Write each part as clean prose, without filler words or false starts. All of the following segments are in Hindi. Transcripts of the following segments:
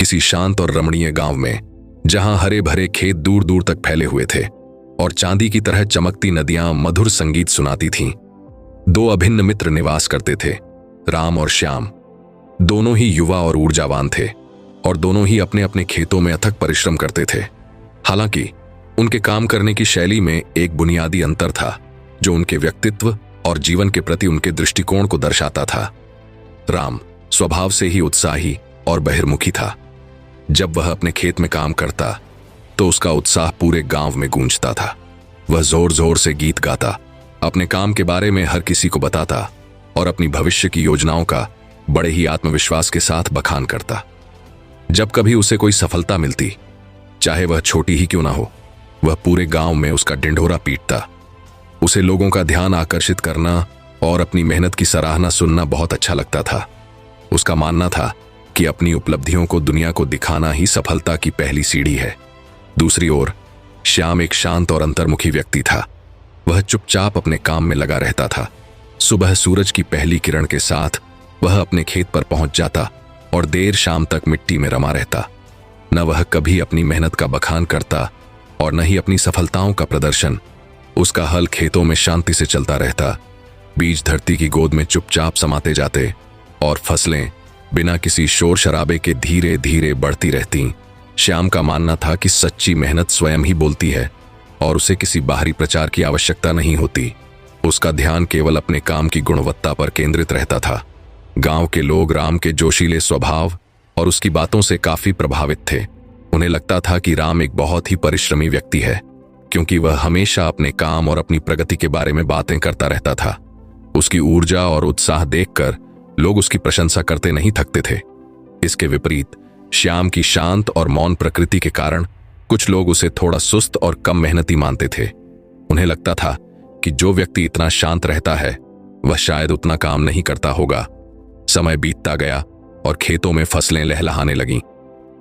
किसी शांत और रमणीय गांव में, जहां हरे भरे खेत दूर दूर तक फैले हुए थे और चांदी की तरह चमकती नदियां मधुर संगीत सुनाती थीं, दो अभिन्न मित्र निवास करते थे, राम और श्याम। दोनों ही युवा और ऊर्जावान थे और दोनों ही अपने अपने खेतों में अथक परिश्रम करते थे। हालांकि उनके काम करने की शैली में एक बुनियादी अंतर था जो उनके व्यक्तित्व और जीवन के प्रति उनके दृष्टिकोण को दर्शाता था। राम स्वभाव से ही उत्साही और बहिर्मुखी था। जब वह अपने खेत में काम करता तो उसका उत्साह पूरे गांव में गूंजता था। वह जोर जोर से गीत गाता, अपने काम के बारे में हर किसी को बताता और अपनी भविष्य की योजनाओं का बड़े ही आत्मविश्वास के साथ बखान करता। जब कभी उसे कोई सफलता मिलती, चाहे वह छोटी ही क्यों ना हो, वह पूरे गांव में उसका ढिंढोरा पीटता। उसे लोगों का ध्यान आकर्षित करना और अपनी मेहनत की सराहना सुनना बहुत अच्छा लगता था। उसका मानना था कि अपनी उपलब्धियों को दुनिया को दिखाना ही सफलता की पहली सीढ़ी है। दूसरी ओर श्याम एक शांत और अंतर्मुखी व्यक्ति था। वह चुपचाप अपने काम में लगा रहता था। सुबह सूरज की पहली किरण के साथ वह अपने खेत पर पहुंच जाता और देर शाम तक मिट्टी में रमा रहता। न वह कभी अपनी मेहनत का बखान करता और न ही अपनी सफलताओं का प्रदर्शन। उसका हल खेतों में शांति से चलता रहता, बीज धरती की गोद में चुपचाप समाते जाते और फसलें बिना किसी शोर शराबे के धीरे धीरे बढ़ती रहती। श्याम का मानना था कि सच्ची मेहनत स्वयं ही बोलती है और उसे किसी बाहरी प्रचार की आवश्यकता नहीं होती। उसका ध्यान केवल अपने काम की गुणवत्ता पर केंद्रित रहता था। गांव के लोग राम के जोशीले स्वभाव और उसकी बातों से काफी प्रभावित थे। उन्हें लगता था कि राम एक बहुत ही परिश्रमी व्यक्ति है, क्योंकि वह हमेशा अपने काम और अपनी प्रगति के बारे में बातें करता रहता था। उसकी ऊर्जा और उत्साह देखकर लोग उसकी प्रशंसा करते नहीं थकते थे। इसके विपरीत श्याम की शांत और मौन प्रकृति के कारण कुछ लोग उसे थोड़ा सुस्त और कम मेहनती मानते थे। उन्हें लगता था कि जो व्यक्ति इतना शांत रहता है वह शायद उतना काम नहीं करता होगा। समय बीतता गया और खेतों में फसलें लहलहाने लगीं।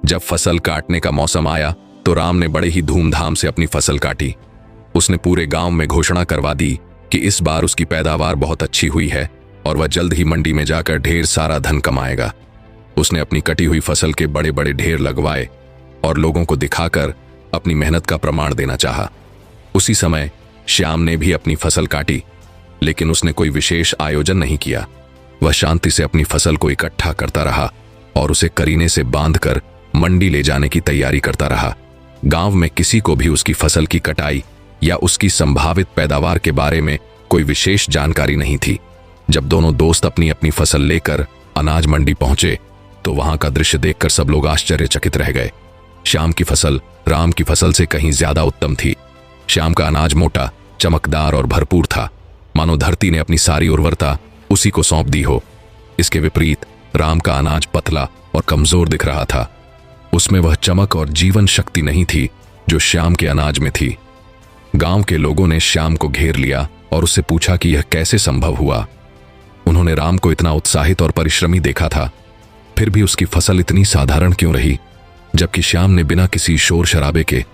जब फसल काटने का मौसम आया तो राम ने बड़े ही धूमधाम से अपनी फसल काटी। उसने पूरे गांव में घोषणा करवा दी कि इस बार उसकी पैदावार बहुत अच्छी हुई है और वह जल्द ही मंडी में जाकर ढेर सारा धन कमाएगा। उसने अपनी कटी हुई फसल के बड़े बड़े ढेर लगवाए और लोगों को दिखाकर अपनी मेहनत का प्रमाण देना चाहा। उसी समय श्याम ने भी अपनी फसल काटी, लेकिन उसने कोई विशेष आयोजन नहीं किया। वह शांति से अपनी फसल को इकट्ठा करता रहा और उसे करीने से बांधकर मंडी ले जाने की तैयारी करता रहा। गांव में किसी को भी उसकी फसल की कटाई या उसकी संभावित पैदावार के बारे में कोई विशेष जानकारी नहीं थी। जब दोनों दोस्त अपनी अपनी फसल लेकर अनाज मंडी पहुंचे तो वहां का दृश्य देखकर सब लोग आश्चर्यचकित रह गए। श्याम की फसल राम की फसल से कहीं ज्यादा उत्तम थी। श्याम का अनाज मोटा, चमकदार और भरपूर था, मानो धरती ने अपनी सारी उर्वरता उसी को सौंप दी हो। इसके विपरीत राम का अनाज पतला और कमजोर दिख रहा था। उसमें वह चमक और जीवन शक्ति नहीं थी जो श्याम के अनाज में थी। गांव के लोगों ने श्याम को घेर लिया और उससे पूछा कि यह कैसे संभव हुआ। उन्होंने राम को इतना उत्साहित और परिश्रमी देखा था, फिर भी उसकी फसल इतनी साधारण क्यों रही, जबकि श्याम ने बिना किसी शोर शराबे के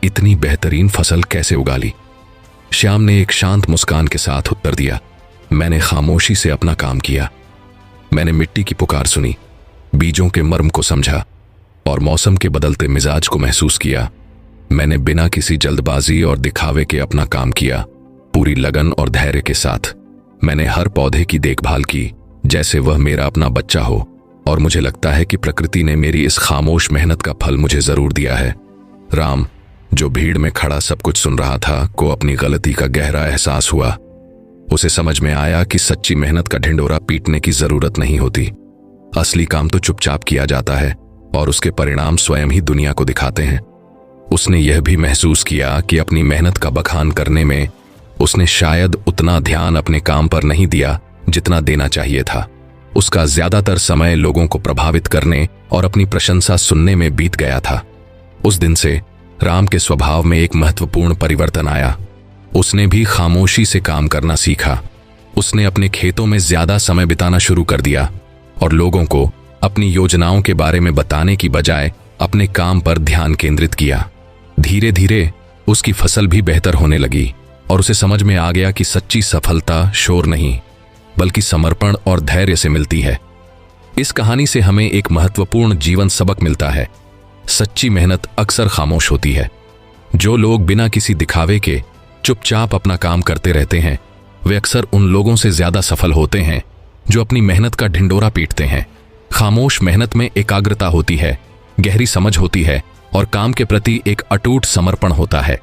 इतनी बेहतरीन फसल कैसे उगा ली। श्याम ने एक शांत मुस्कान के साथ उत्तर दिया, मैंने खामोशी से अपना काम किया। मैंने मिट्टी की पुकार सुनी, बीजों के मर्म को समझा और मौसम के बदलते मिजाज को महसूस किया। मैंने बिना किसी जल्दबाजी और दिखावे के अपना काम किया, पूरी लगन और धैर्य के साथ। मैंने हर पौधे की देखभाल की जैसे वह मेरा अपना बच्चा हो, और मुझे लगता है कि प्रकृति ने मेरी इस खामोश मेहनत का फल मुझे जरूर दिया है। राम, जो भीड़ में खड़ा सब कुछ सुन रहा था, को अपनी गलती का गहरा एहसास हुआ। उसे समझ में आया कि सच्ची मेहनत का ढिंढोरा पीटने की जरूरत नहीं होती। असली काम तो चुपचाप किया जाता है और उसके परिणाम स्वयं ही दुनिया को दिखाते हैं। उसने यह भी महसूस किया कि अपनी मेहनत का बखान करने में उसने शायद उतना ध्यान अपने काम पर नहीं दिया जितना देना चाहिए था। उसका ज्यादातर समय लोगों को प्रभावित करने और अपनी प्रशंसा सुनने में बीत गया था। उस दिन से राम के स्वभाव में एक महत्वपूर्ण परिवर्तन आया। उसने भी खामोशी से काम करना सीखा। उसने अपने खेतों में ज्यादा समय बिताना शुरू कर दिया और लोगों को अपनी योजनाओं के बारे में बताने की बजाय अपने काम पर ध्यान केंद्रित किया। धीरे धीरे उसकी फसल भी बेहतर होने लगी और उसे समझ में आ गया कि सच्ची सफलता शोर नहीं बल्कि समर्पण और धैर्य से मिलती है। इस कहानी से हमें एक महत्वपूर्ण जीवन सबक मिलता है। सच्ची मेहनत अक्सर खामोश होती है। जो लोग बिना किसी दिखावे के चुपचाप अपना काम करते रहते हैं, वे अक्सर उन लोगों से ज्यादा सफल होते हैं जो अपनी मेहनत का ढिंडोरा पीटते हैं। खामोश मेहनत में एकाग्रता होती है, गहरी समझ होती है और काम के प्रति एक अटूट समर्पण होता है।